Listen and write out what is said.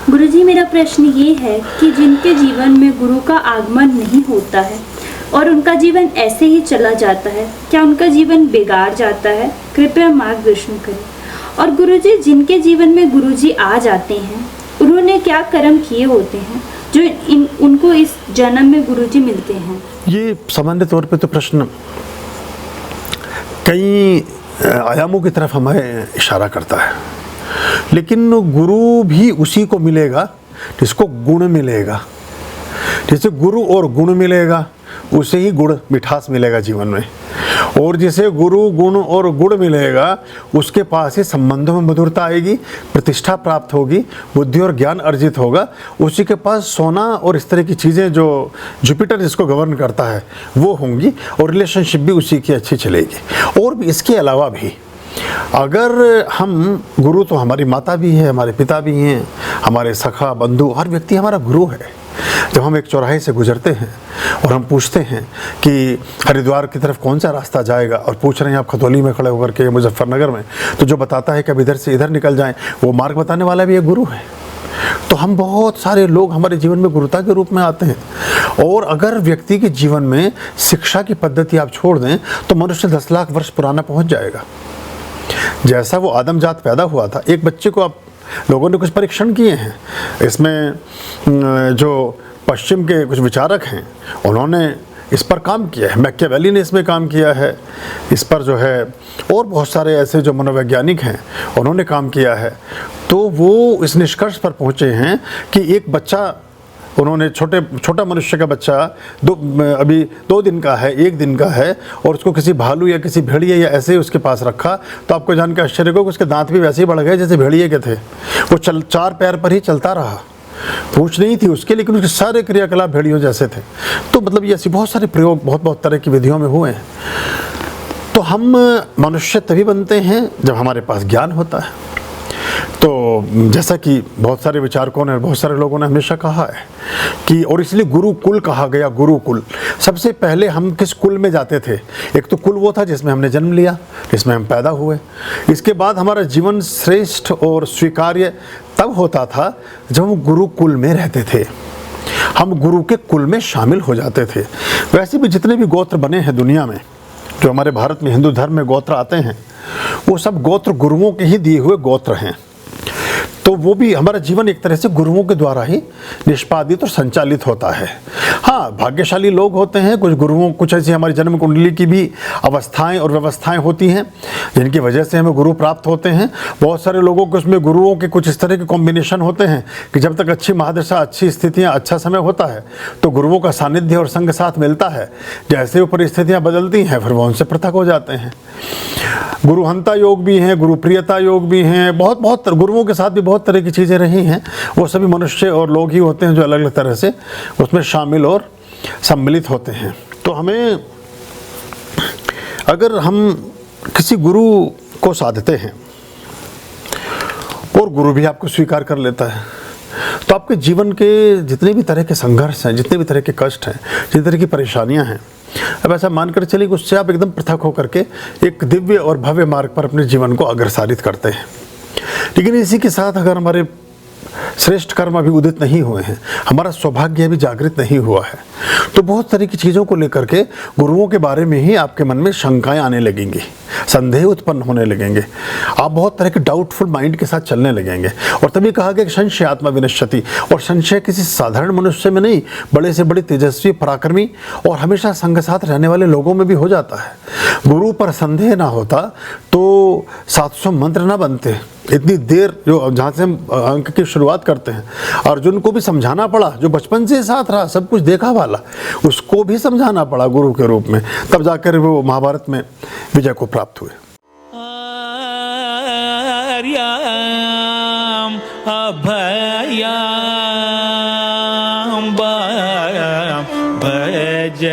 गुरुजी, मेरा प्रश्न ये है कि जिनके जीवन में गुरु का आगमन नहीं होता है और उनका जीवन ऐसे ही चला जाता है, क्या उनका जीवन बिगाड़ जाता है? कृपया मार्गदर्शन करें। और गुरुजी, जिनके जीवन में गुरुजी आ जाते हैं, उन्होंने क्या कर्म किए होते हैं जो उनको इस जन्म में गुरुजी मिलते हैं? ये सामान्य तौर पे तो प्रश्न कई आयामों की तरफ हमें इशारा करता है, लेकिन गुरु भी उसी को मिलेगा जिसको गुण मिलेगा। जैसे गुरु और गुण मिलेगा, उसे ही गुण मिठास मिलेगा जीवन में, और जिसे गुरु गुण और गुण मिलेगा उसके पास ही संबंधों में मधुरता आएगी, प्रतिष्ठा प्राप्त होगी, बुद्धि और ज्ञान अर्जित होगा। उसी के पास सोना और इस तरह की चीज़ें जो जुपिटर जिसको गवर्न करता है वो होंगी, और रिलेशनशिप भी उसी की अच्छी चलेगी। और भी इसके अलावा भी अगर हम गुरु, तो हमारी माता भी है, हमारे पिता भी हैं, हमारे सखा बंधु, हर व्यक्ति हमारा गुरु है। जब हम एक चौराहे से गुजरते हैं और हम पूछते हैं कि हरिद्वार की तरफ कौन सा रास्ता जाएगा, और पूछ रहे हैं आप खतौली में खड़े होकर के मुजफ्फरनगर में, तो जो बताता है कि अब इधर से इधर निकल जाएं, वो मार्ग बताने वाला भी एक गुरु है। तो हम बहुत सारे लोग हमारे जीवन में गुरुता के रूप में आते हैं। और अगर व्यक्ति के जीवन में शिक्षा की पद्धति आप छोड़ दें तो मनुष्य 10 लाख वर्ष पुराना पहुँच जाएगा। जैसा वो आदमजात पैदा हुआ था, एक बच्चे को आप लोगों ने कुछ परीक्षण किए हैं, इसमें जो पश्चिम के कुछ विचारक हैं उन्होंने इस पर काम किया है, मैकियावेली ने इसमें काम किया है इस पर जो है, और बहुत सारे ऐसे जो मनोवैज्ञानिक हैं उन्होंने काम किया है। तो वो इस निष्कर्ष पर पहुँचे हैं कि एक बच्चा, उन्होंने छोटा मनुष्य का बच्चा अभी 2 दिन का है, 1 दिन का है, और उसको किसी भालू या किसी भेड़िए या ऐसे ही उसके पास रखा, तो आपको जान के आश्चर्य होगा कि उसके दांत भी वैसे ही बढ़ गए जैसे भेड़िए के थे। वो 4 पैर पर ही चलता रहा, पूंछ नहीं थी उसके, लेकिन उसके सारे क्रियाकलाप भेड़ियों जैसे थे। तो मतलब ये ऐसी बहुत सारे प्रयोग बहुत तरह की विधियों में हुए हैं। तो हम मनुष्य तभी बनते हैं जब हमारे पास ज्ञान होता है। तो जैसा कि बहुत सारे विचारकों ने, बहुत सारे लोगों ने हमेशा कहा है कि, और इसलिए गुरुकुल कहा गया, गुरुकुल। सबसे पहले हम किस कुल में जाते थे? एक तो कुल वो था जिसमें हमने जन्म लिया, जिसमें हम पैदा हुए। इसके बाद हमारा जीवन श्रेष्ठ और स्वीकार्य तब होता था जब हम गुरुकुल में रहते थे, हम गुरु के कुल में शामिल हो जाते थे। वैसे भी जितने भी गोत्र बने हैं दुनिया में, जो हमारे भारत में हिंदू धर्म में गोत्र आते हैं, वो सब गोत्र गुरुओं के ही दिए हुए गोत्र हैं। तो वो भी हमारा जीवन एक तरह से गुरुओं के द्वारा ही निष्पादित और संचालित होता है। हाँ, भाग्यशाली लोग होते हैं, कुछ गुरुओं, कुछ ऐसी हमारी जन्म कुंडली की भी अवस्थाएं और व्यवस्थाएं होती हैं जिनकी वजह से हमें गुरु प्राप्त होते हैं। बहुत सारे लोगों के उसमें गुरुओं के कुछ इस तरह के कॉम्बिनेशन होते हैं कि जब तक अच्छी महादशा, अच्छी स्थितियाँ, अच्छा समय होता है तो गुरुओं का सानिध्य और संग साथ मिलता है। जैसे वो परिस्थितियाँ बदलती हैं फिर वो उनसे पृथक हो जाते हैं। गुरुहंता योग भी हैं, गुरुप्रियता योग भी हैं, बहुत गुरुओं के साथ भी बहुत तरह की चीज़ें रही हैं। वो सभी मनुष्य और लोग ही होते हैं जो अलग अलग तरह से उसमें शामिल और सम्मिलित होते हैं। तो हमें, अगर हम किसी गुरु को साधते हैं और गुरु भी आपको स्वीकार कर लेता है, तो आपके जीवन के जितने भी तरह के संघर्ष हैं, जितने भी तरह के कष्ट हैं, जितनी तरह की परेशानियां हैं, अब ऐसा मानकर चलिए कि उससे आप एकदम पृथक होकर के एक दिव्य और भव्य मार्ग पर अपने जीवन को अग्रसारित करते हैं। लेकिन इसी के साथ अगर हमारे श्रेष्ठ कर्म अभी उदित नहीं हुए हैं, हमारा सौभाग्य अभी जागृत नहीं हुआ है, तो बहुत तरह की चीज़ों को लेकर के गुरुओं के बारे में ही आपके मन में शंकाएं आने लगेंगी, संदेह उत्पन्न होने लगेंगे, आप बहुत तरह के डाउटफुल माइंड के साथ चलने लगेंगे। और तभी कहा गया कि संशय आत्मा विनश्यति, और संशय किसी साधारण मनुष्य में नहीं, बड़े से बड़े तेजस्वी, पराक्रमी और हमेशा संग साथ रहने वाले लोगों में भी हो जाता है। गुरु पर संदेह ना होता तो 700 मंत्र ना बनते। इतनी देर जो जहाँ से हम अंक की शुरुआत करते हैं, अर्जुन को भी समझाना पड़ा, जो बचपन से साथ रहा, सब कुछ देखा वाला, उसको भी समझाना पड़ा गुरु के रूप में, तब जाकर वो महाभारत में विजय को प्राप्त हुए। अभयाम भज